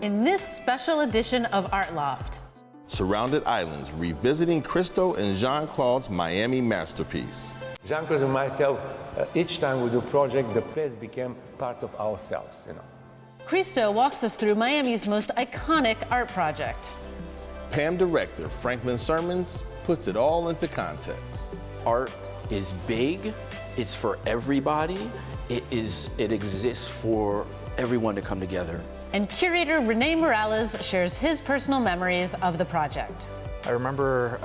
in this special edition of Art Loft. Surrounded Islands, revisiting Christo and Jean-Claude's Miami masterpiece. Jean-Claude and myself, each time we do project, the place became part of ourselves, Christo walks us through Miami's most iconic art project. PAM director Franklin Sermons puts it all into context. Art is big, it's for everybody, it exists for everyone to come together. And curator Rene Morales shares his personal memories of the project. I remember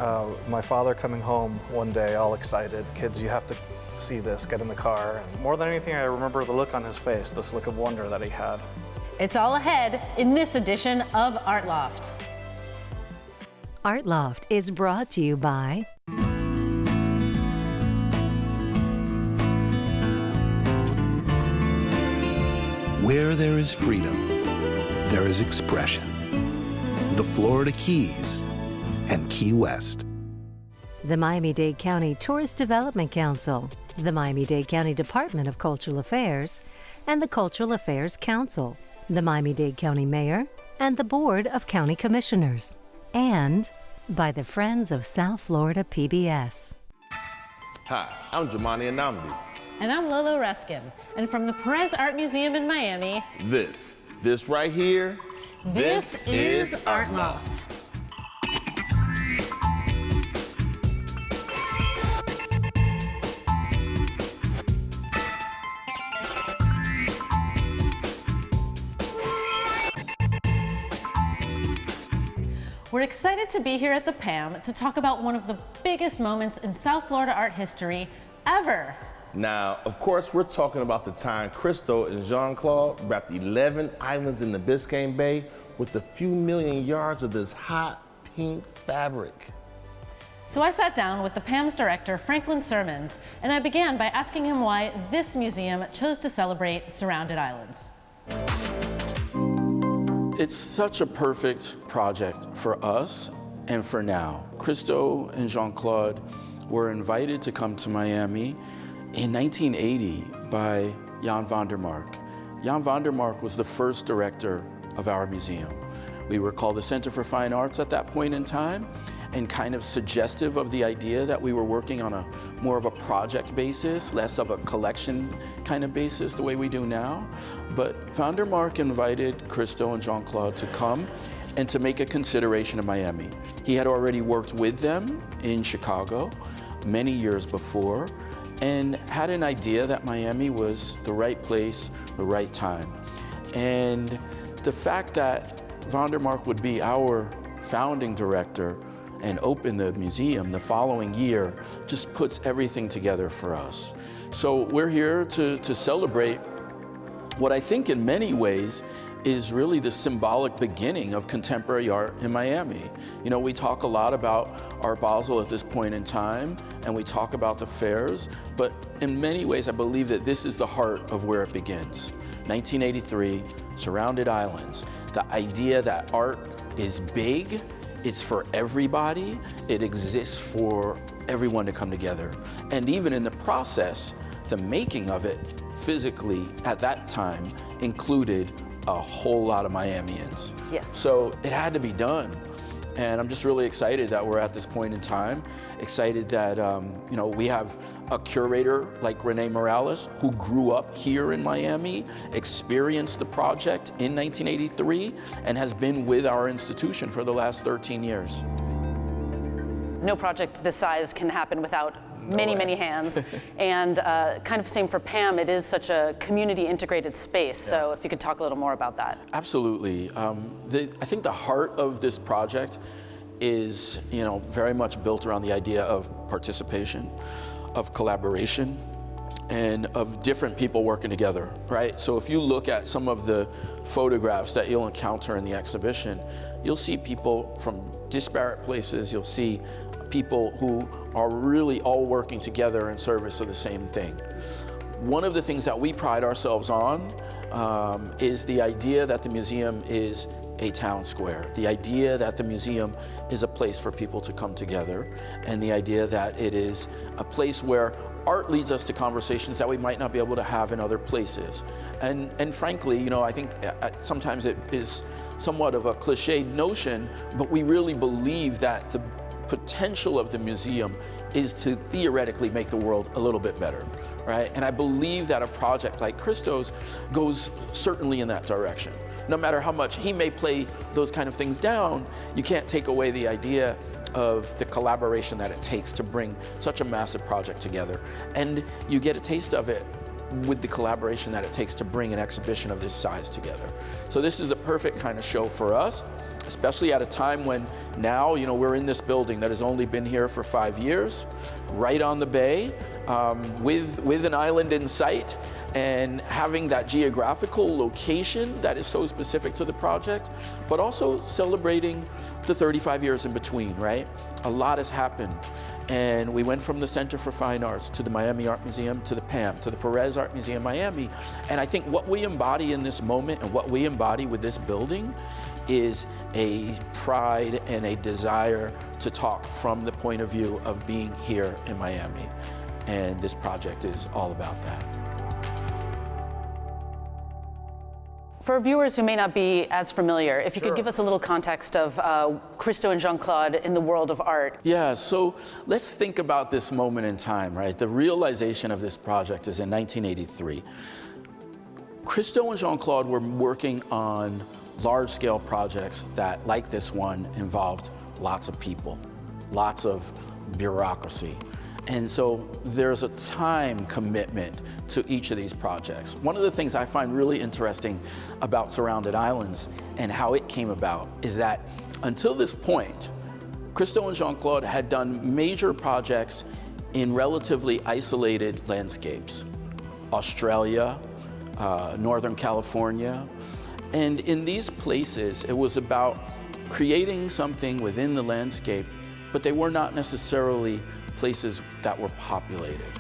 my father coming home one day all excited. Kids, you have to see this, get in the car. And more than anything, I remember the look on his face, this look of wonder that he had. It's all ahead in this edition of Art Loft. Art Loft is brought to you by Where there is freedom, there is expression. The Florida Keys and Key West. the Miami-Dade County Tourist Development Council, the Miami-Dade County Department of Cultural Affairs, and the Cultural Affairs Council, the Miami-Dade County Mayor, and the Board of County Commissioners, and by the Friends of South Florida PBS. Hi, I'm Jamani Anamdi. And I'm Lolo Reskin. And from the Perez Art Museum in Miami, This right here, this is Art Loft. We're excited to be here at the PAM to talk about one of the biggest moments in South Florida art history ever. Now, of course, we're talking about the time Christo and Jean-Claude wrapped 11 islands in the Biscayne Bay with a few million yards of this hot pink fabric. So I sat down with the PAM's director, Franklin Sermons, and I began by asking him why this museum chose to celebrate Surrounded Islands. It's such a perfect project for us and for now. Christo and Jean-Claude were invited to come to Miami in 1980 by Jan van der Mark. Jan van der Mark was the first director of our museum. We were called the Center for Fine Arts at that point in time, and kind of suggestive of the idea that we were working on a more of a project basis, less of a collection kind of basis the way we do now. But van der Mark invited Christo and Jean-Claude to come and to make a consideration of Miami. He had already worked with them in Chicago many years before and had an idea that Miami was the right place, the right time. And the fact that van der Mark would be our founding director and open the museum the following year just puts everything together for us. So we're here to celebrate what I think in many ways is really the symbolic beginning of contemporary art in Miami. You know, we talk a lot about Art Basel at this point in time, and we talk about the fairs, but in many ways I believe that this is the heart of where it begins. 1983, Surrounded Islands, the idea that art is big, it's for everybody, it exists for everyone to come together. And even in the process, the making of it physically at that time included a whole lot of Miamians. Yes. So it had to be done. And I'm just really excited that we're at this point in time. Excited that you know, we have a curator like Rene Morales, who grew up here in Miami, experienced the project in 1983, and has been with our institution for the last 13 years. No project this size can happen without many hands. And kind of same for PAM, it is such a community integrated space. Yeah. So if you could talk a little more about that. Absolutely. I think the heart of this project is, you know, very much built around the idea of participation, of collaboration, and of different people working together, right? So if you look at some of the photographs that you'll encounter in the exhibition, you'll see people from disparate places, you'll see people who are really all working together in service of the same thing. One of the things that we pride ourselves on is the idea that the museum is a town square. The idea that the museum is a place for people to come together, and the idea that it is a place where art leads us to conversations that we might not be able to have in other places. And frankly, you know, I think sometimes it is somewhat of a cliched notion, but we really believe that the potential of the museum is to theoretically make the world a little bit better, right? And I believe that a project like Christo's goes certainly in that direction. No matter how much he may play those kind of things down, you can't take away the idea of the collaboration that it takes to bring such a massive project together. And you get a taste of it with the collaboration that it takes to bring an exhibition of this size together. So this is the perfect kind of show for us, especially at a time when now, you know, we're in this building that has only been here for 5 years, right on the bay, with an island in sight, and having that geographical location that is so specific to the project, but also celebrating the 35 years in between, right? A lot has happened. And we went from the Center for Fine Arts to the Miami Art Museum to the PAM, to the Perez Art Museum Miami. And I think what we embody in this moment and what we embody with this building is a pride and a desire to talk from the point of view of being here in Miami. And this project is all about that. For viewers who may not be as familiar, if you Sure. could give us a little context of Christo and Jean-Claude in the world of art. Yeah, so let's think about this moment in time, right? The realization of this project is in 1983. Christo and Jean-Claude were working on large-scale projects that, like this one, involved lots of people, lots of bureaucracy. And so there's a time commitment to each of these projects. One of the things I find really interesting about Surrounded Islands and how it came about is that until this point, Christo and Jean-Claude had done major projects in relatively isolated landscapes. Australia, Northern California. And in these places, it was about creating something within the landscape, but they were not necessarily places that were populated,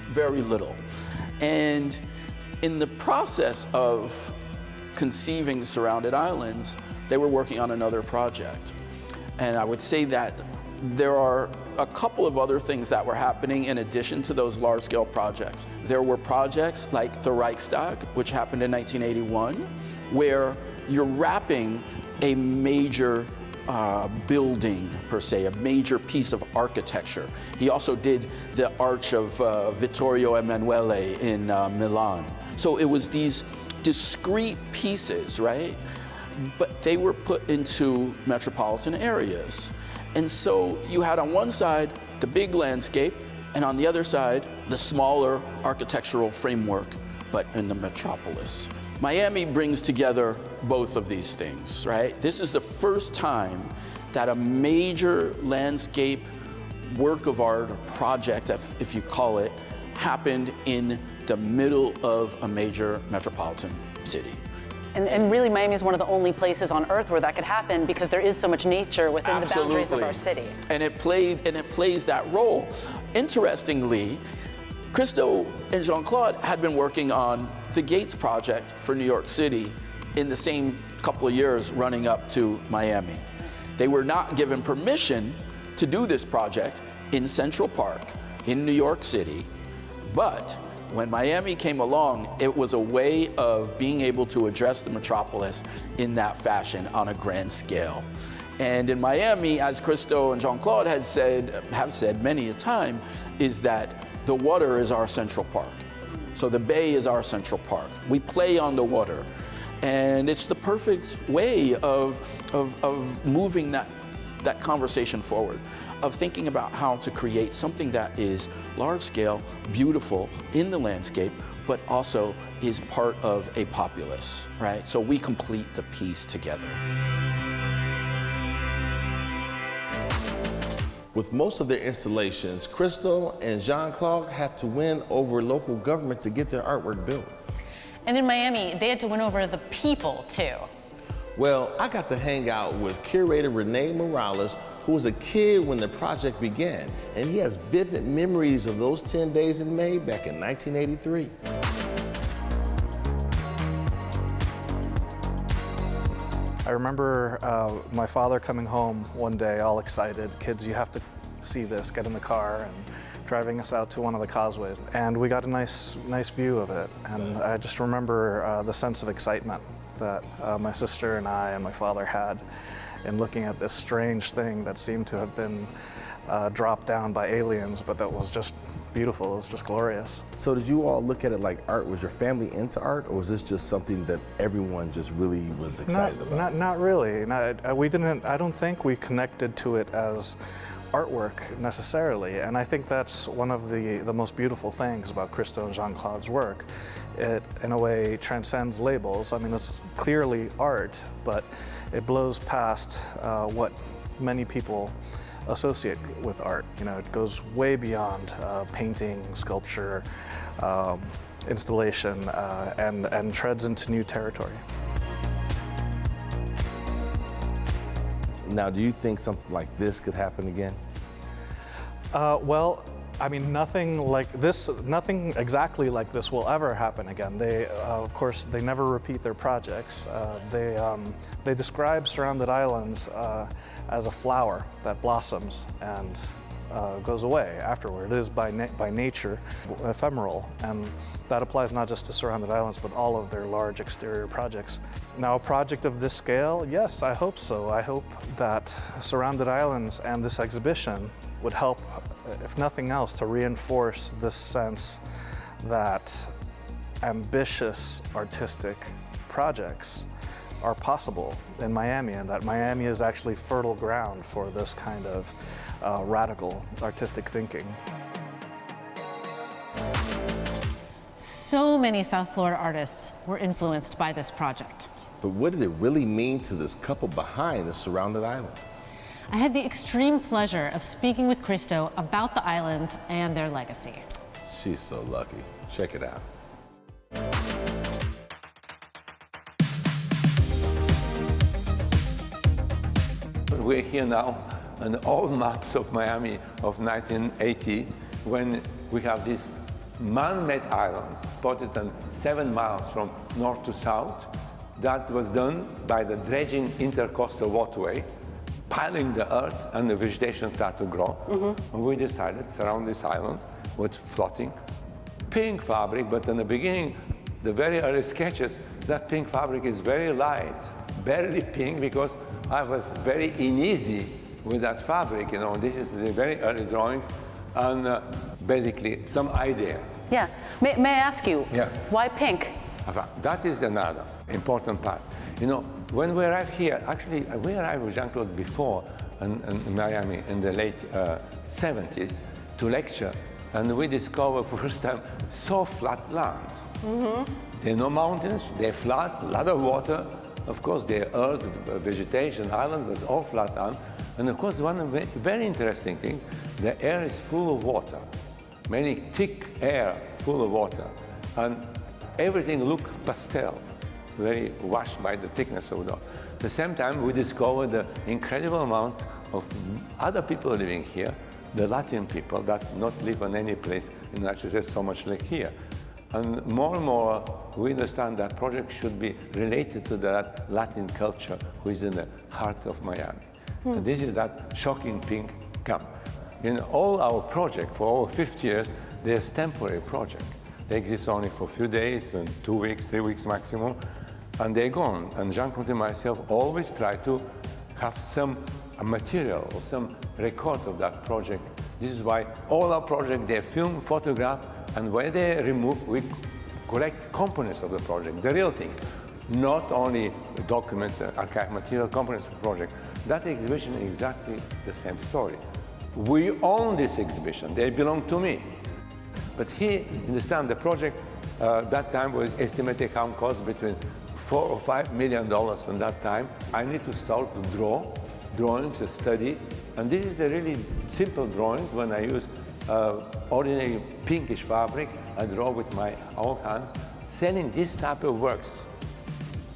very little. And in the process of conceiving the Surrounded Islands, they were working on another project. And I would say that there are a couple of other things that were happening in addition to those large-scale projects. There were projects like the Reichstag, which happened in 1981, where you're wrapping a major building, per se, a major piece of architecture. He also did the Arch of Vittorio Emanuele in Milan. So it was these discrete pieces, right? But they were put into metropolitan areas. And so you had on one side the big landscape, and on the other side, the smaller architectural framework, but in the metropolis. Miami brings together both of these things, right? This is the first time that a major landscape work of art or project, if you call it, happened in the middle of a major metropolitan city. And really, Miami is one of the only places on Earth where that could happen because there is so much nature within the boundaries of our city. And it plays that role. Interestingly, Christo and Jean-Claude had been working on the Gates project for New York City in the same couple of years running up to Miami. They were not given permission to do this project in Central Park in New York City, but when Miami came along, it was a way of being able to address the metropolis in that fashion on a grand scale. And in Miami, as Christo and Jean-Claude have said many a time, is that the water is our Central Park. So the bay is our Central Park. We play on the water. And it's the perfect way of moving that conversation forward, of thinking about how to create something that is large scale, beautiful in the landscape, but also is part of a populace, right? So we complete the piece together. With most of their installations, Christo and Jean-Claude had to win over local government to get their artwork built. And in Miami, they had to win over the people, too. Well, I got to hang out with curator Renee Morales, who was a kid when the project began, and he has vivid memories of those 10 days in May back in 1983. I remember my father coming home one day all excited. Kids, you have to see this, get in the car, and driving us out to one of the causeways. And we got a nice view of it. And I just remember the sense of excitement that my sister and I and my father had in looking at this strange thing that seemed to have been dropped down by aliens, but that was just beautiful, it was just glorious. So did you all look at it like art? Was your family into art, or was this just something that everyone just really was excited about? Not really. I don't think we connected to it as artwork necessarily, and I think that's one of the most beautiful things about Christo and Jean-Claude's work. It, in a way, transcends labels. I mean, it's clearly art, but it blows past what many people associate with art. You know, it goes way beyond painting, sculpture, installation, and treads into new territory. Now, do you think something like this could happen again? Well, I mean, nothing exactly like this will ever happen again. They, of course, they never repeat their projects. They describe Surrounded Islands as a flower that blossoms and goes away afterward. It is by nature ephemeral, and that applies not just to Surrounded Islands, but all of their large exterior projects. Now, a project of this scale, yes, I hope so. I hope that Surrounded Islands and this exhibition would help, if nothing else, to reinforce this sense that ambitious artistic projects are possible in Miami, and that Miami is actually fertile ground for this kind of radical artistic thinking. So many South Florida artists were influenced by this project. But what did it really mean to this couple behind the Surrounded Islands? I had the extreme pleasure of speaking with Christo about the islands and their legacy. She's so lucky. Check it out. We're here now on all maps of Miami of 1980, when we have these man-made islands spotted on 7 miles from north to south. That was done by the dredging intercoastal waterway, piling the earth and the vegetation started to grow. And we decided to surround this island with floating pink fabric, but in the beginning, the very early sketches, that pink fabric is very light, barely pink, because I was very uneasy with that fabric, you know. This is the very early drawings, and basically some idea. Yeah. May I ask you, Yeah. why pink? That is another important part. You know, when we arrived here, actually, we arrived with Jean-Claude before in Miami in the late 70s to lecture, and we discovered for the first time so flat land. There are no mountains, they're flat, a lot of water. Of course, the earth, vegetation, island was all flat land. And of course, one very interesting thing, the air is full of water, many thick air full of water. And everything looks pastel, very washed by the thickness of the water. At the same time, we discovered the incredible amount of other people living here, the Latin people that not live in any place in the United States so much like here. And more, we understand that project should be related to that Latin culture who is in the heart of Miami. And this is that shocking pink gum. In all our projects for over 50 years, they're temporary projects. They exist only for a few days, and 2 weeks, 3 weeks maximum, and they're gone. And Jean-Claude and myself always try to have some material or some record of that project. This is why all our projects, they're film, photograph, and when they remove, we collect components of the project, the real things, not only documents, archive material, components of the project. That exhibition is exactly the same story. We own this exhibition, they belong to me. But here, understand, the project that time was estimated how it cost between $4 or $5 million in that time. I need to start to draw, drawings, to study, and this is the really simple drawings when I use ordinary pinkish fabric. I draw with my own hands, selling this type of works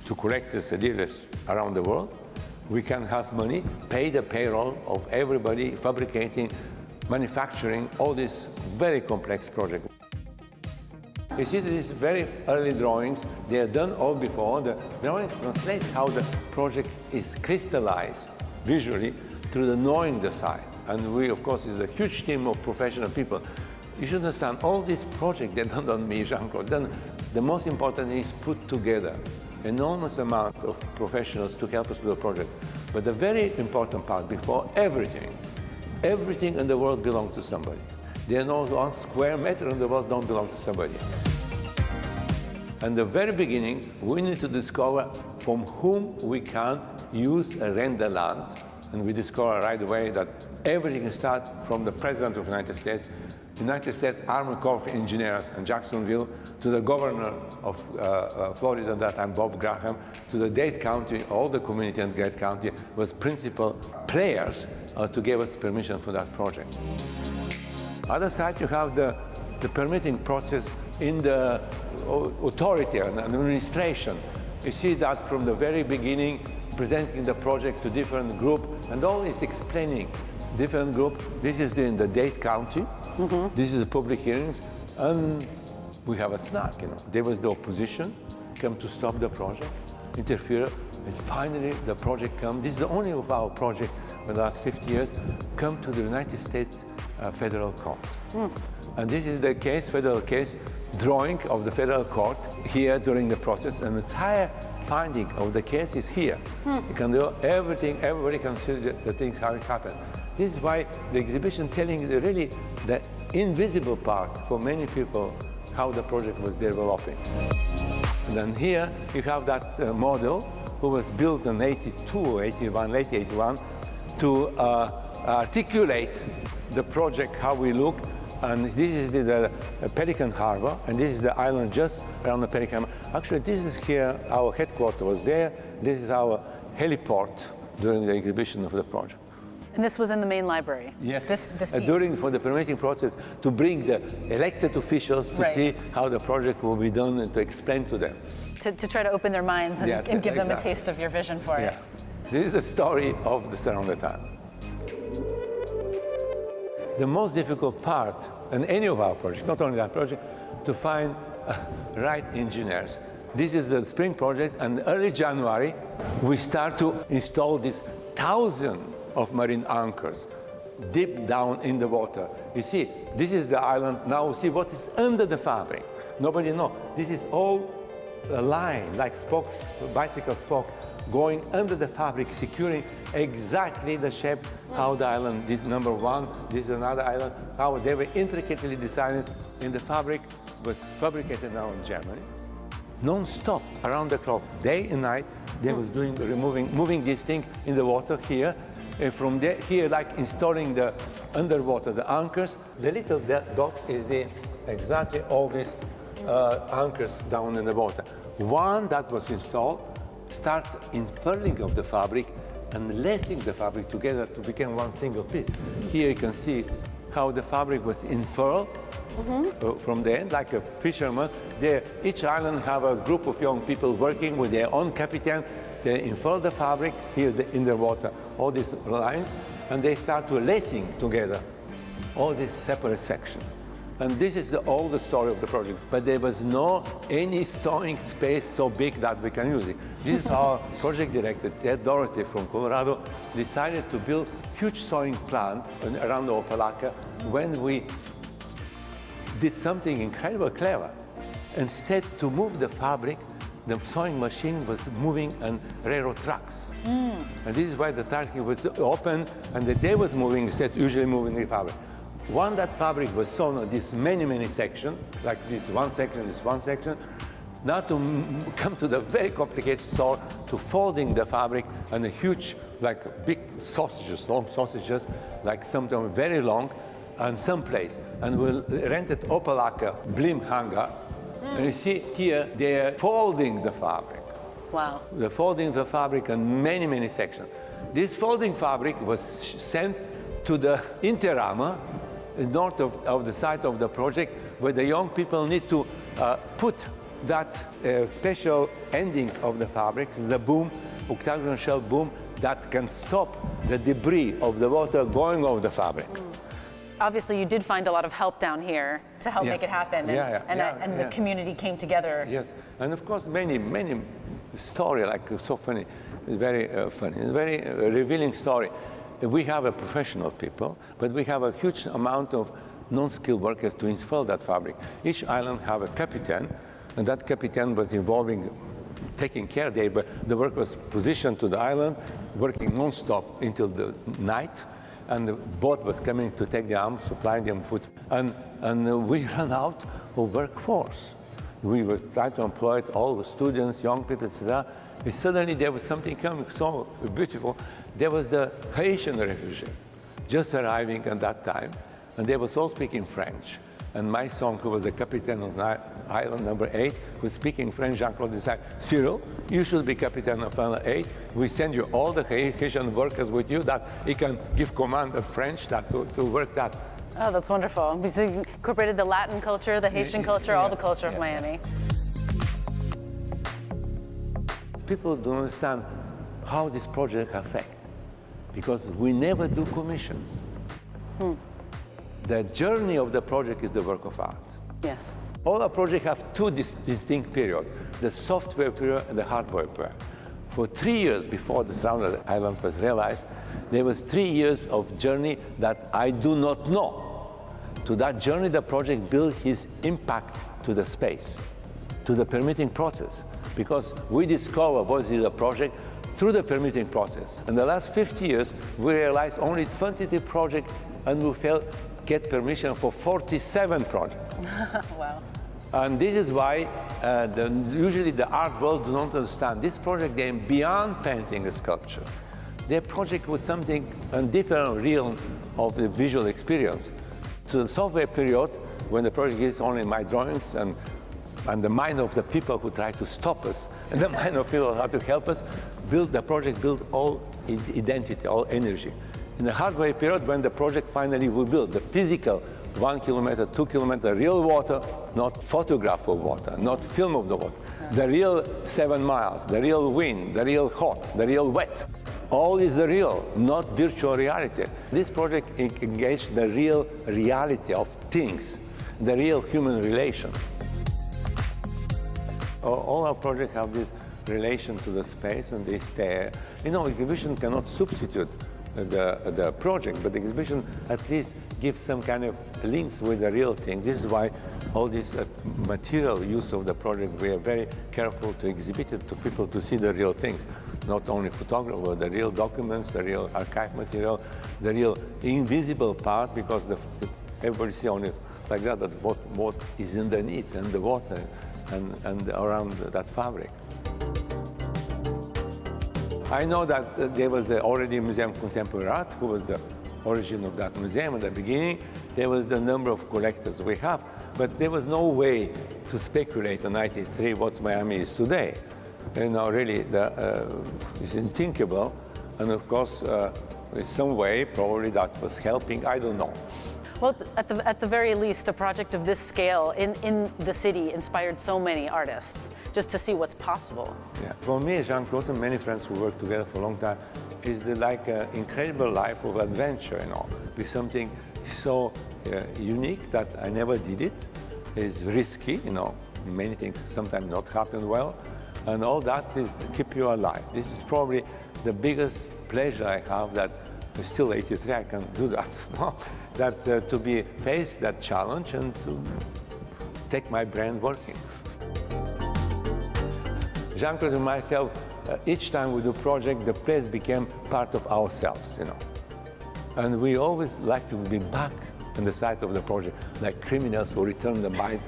to collectors and dealers around the world. We can have money, pay the payroll of everybody fabricating, manufacturing all this very complex project. You see these very early drawings, they are done all before. The drawings translate how the project is crystallized visually through the knowing the site. And we, of course, is a huge team of professional people. You should understand, all these projects, they're done on me, Jean-Claude. Then the most important is put together enormous amount of professionals to help us with the project. But the very important part, before everything in the world belongs to somebody. There are no 1 square meter in the world don't belong to somebody. And the very beginning, we need to discover from whom we can use and rent the land. And we discover right away that everything starts from the President of the United States Army Corps of Engineers in Jacksonville, to the governor of Florida at that time, Bob Graham, to the Dade County, all the community in Dade County was principal players to give us permission for that project. Other side, you have the permitting process in the authority and administration. You see that from the very beginning, presenting the project to different group, and always explaining different group. This is in the Dade County. This is the public hearings, and we have a snack. There was the opposition come to stop the project, interfere, and finally the project come. This is the only of our project in the last 50 years come to the United States Federal Court. And this is the case, federal case, drawing of the federal court here during the process. An entire finding of the case is here. You can do everything, everybody can see the things, how it happened. This is why the exhibition telling really the invisible part for many people, how the project was developing. And then here you have that model who was built in 82, 81, late 81, to articulate the project, how we look. And this is the Pelican Harbor, and this is the island just around the Pelican. Actually, this is here, our headquarters was there. This is our heliport during the exhibition of the project. And this was in the main library? Yes, this piece. During for the permitting process, to bring the elected officials to see how the project will be done and to explain to them. To try to open their minds and, Yes, and give them a exactly. taste of your vision for it. This is the story of the Surrounded Island. The most difficult part in any of our projects, not only that project, to find right engineers. This is the spring project, and early January, we start to install these thousands of marine anchors deep down in the water. You see, this is the island. Now see what is under the fabric. Nobody knows. This is all a line, like spokes, bicycle spoke, going under the fabric, securing exactly the shape, how the island, this number one, this is another island, how they were intricately designed in the fabric, was fabricated now in Germany. Non-stop, around the clock, day and night, they was doing, moving this thing in the water here, and from there, here, like installing the underwater, the anchors. The little dot is exactly all these anchors down in the water. One that was installed, start unfurling of the fabric and lacing the fabric together to become one single piece. Here you can see how the fabric was unfurled from the end, like a fisherman. There, each island have a group of young people working with their own captain. They unfurl the fabric here in the water, all these lines, and they start to lacing together all these separate sections. And this is all the story of the project. But there was no any sewing space so big that we can use it. This is our project director, Ted Doherty from Colorado, decided to build huge sewing plant around Opelika when we did something incredibly clever. Instead, to move the fabric, the sewing machine was moving on railroad tracks. And this is why the track was open and the day was moving instead usually moving the fabric. One that fabric was sewn on this many sections, like this one section. Now to come to the very complicated story, to folding the fabric and a huge, like big sausages, long sausages, like sometimes very long, and someplace. And we'll rented Opelika Blim hangar. And you see here, they're folding the fabric. Wow. They're folding the fabric in many sections. This folding fabric was sent to the Interama, north of the site of the project, where the young people need to put that special ending of the fabric, the boom, octagonal shell boom, that can stop the debris of the water going over the fabric. obviously you did find a lot of help down here to help Yes. make it happen, and the community came together. Yes, and of course many story like so funny, very funny, very revealing story. We have a professional people, but we have a huge amount of non-skilled workers to install that fabric. Each island have a captain, and that captain was involving taking care there, but the work was positioned to the island, working non-stop until the night, and the boat was coming to take the arms, supplying them food, and we ran out of workforce. We were trying to employ all the students, young people, etc. And suddenly there was something coming so beautiful. There was the Haitian refugee just arriving at that time, and they was all speaking French. And my son, who was the captain of island number 8, was speaking French. Jean-Claude said, Cyril, you should be captain of island 8. We send you all the Haitian workers with you that he can give command of French that to work that. Oh, that's wonderful. We incorporated the Latin culture, the Haitian culture, all the culture of Miami. People don't understand how this project affects, because we never do commissions. The journey of the project is the work of art. Yes. All our projects have two distinct periods, the software period and the hardware period. For 3 years before the Surrounded Islands was realized, there was 3 years of journey that I do not know. To that journey, the project built his impact to the space, to the permitting process, because we discover what is the project through the permitting process. In the last 50 years, we realized only 23 projects, and we get permission for 47 projects. Wow. And this is why usually the art world do not understand. This project came beyond painting a sculpture. Their project was something, a different realm of the visual experience. To the software period, when the project is only my drawings and the mind of the people who try to stop us, and the mind of people who have to help us, the project built all identity, all energy. In the hardware period, when the project finally will build the physical 1 kilometer, 2 kilometer, real water, not photograph of water, not film of the water, the real 7 miles, the real wind, the real hot, the real wet. All is the real, not virtual reality. This project engaged the real reality of things, the real human relation. All our projects have this relation to the space, and they stay. You know, exhibition cannot substitute the project, but the exhibition at least gives some kind of links with the real thing. This is why all this material use of the project, we are very careful to exhibit it to people to see the real things. Not only photography, but the real documents, the real archive material, the real invisible part, because everybody sees only like that, but what is underneath and the water and around that fabric. I know that there was already Museum of Contemporary Art, who was the origin of that museum at the beginning. There was the number of collectors we have, but there was no way to speculate in 1993 what Miami is today. You know, really, it's unthinkable. And of course, in some way, probably that was helping, I don't know. Well, at the very least, a project of this scale in the city inspired so many artists just to see what's possible. Yeah. For me, Jean-Claude and many friends who work together for a long time, is like an incredible life of adventure, you know, with something so unique that I never did it. It's risky, you know, many things sometimes not happen well, and all that is to keep you alive. This is probably the biggest pleasure I have, that still 83, I can do that. That to be faced that challenge and to take my brain working. Jean-Claude and myself, each time we do project, the place became part of ourselves, you know. And we always like to be back on the side of the project, like criminals who return the mind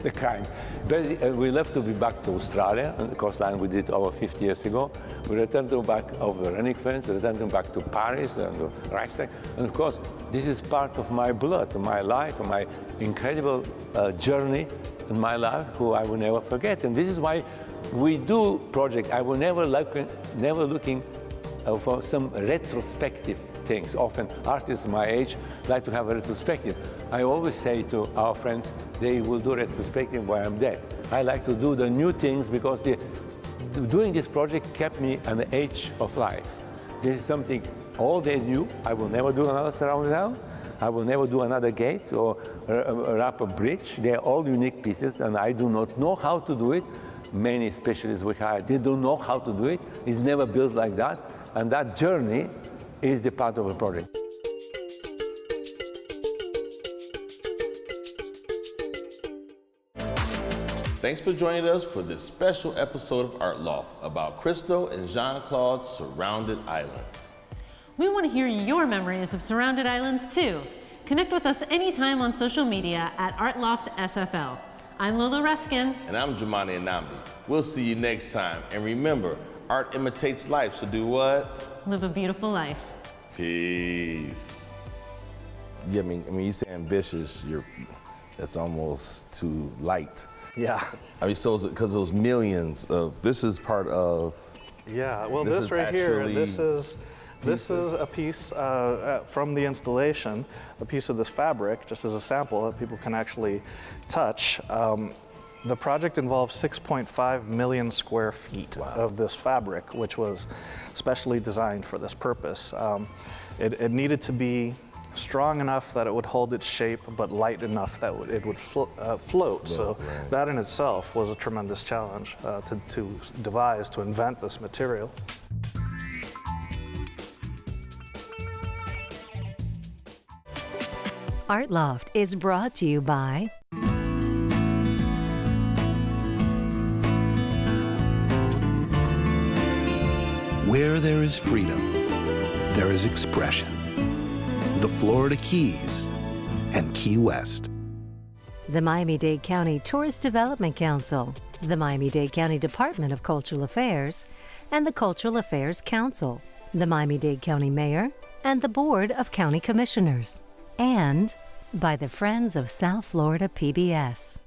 the crime. Basically, we love to be back to Australia, and the coastline we did over 50 years ago. We returned to back of the running fence, returned back to Paris and the Reichstag. And of course, this is part of my blood, my life, my incredible journey in my life, who I will never forget. And this is why we do project. I will never looking for some retrospective things. Often artists my age like to have a retrospective. I always say to our friends, they will do retrospective when I'm dead. I like to do the new things, because doing this project kept me at the age of life. This is something all day new. I will never do another Surrounded Island. I will never do another gate or wrap a bridge. They're all unique pieces, and I do not know how to do it. Many specialists we hired, they don't know how to do it. It's never built like that, and that journey is the part of the project. Thanks for joining us for this special episode of Art Loft about Christo and Jean-Claude's Surrounded Islands. We want to hear your memories of Surrounded Islands too. Connect with us anytime on social media at ArtLoftSFL. I'm Lola Reskin. And I'm Jumani Anambi. We'll see you next time. And remember, art imitates life, so do what? Live a beautiful life. Peace. Yeah, I mean, you say ambitious, that's almost too light. Yeah. I mean, so because those millions of, this is part of. Yeah, well, This this is right here, actually this is a piece from the installation, a piece of this fabric, just as a sample that people can actually touch. The project involves 6.5 million square feet of this fabric, which was specially designed for this purpose. It needed to be strong enough that it would hold its shape, but light enough that it would float. So that in itself was a tremendous challenge to devise, to invent this material. Art Loft is brought to you by Where there is freedom, there is expression. The Florida Keys and Key West. the Miami-Dade County Tourist Development Council, the Miami-Dade County Department of Cultural Affairs, and the Cultural Affairs Council, the Miami-Dade County Mayor, and the Board of County Commissioners, and by the Friends of South Florida PBS.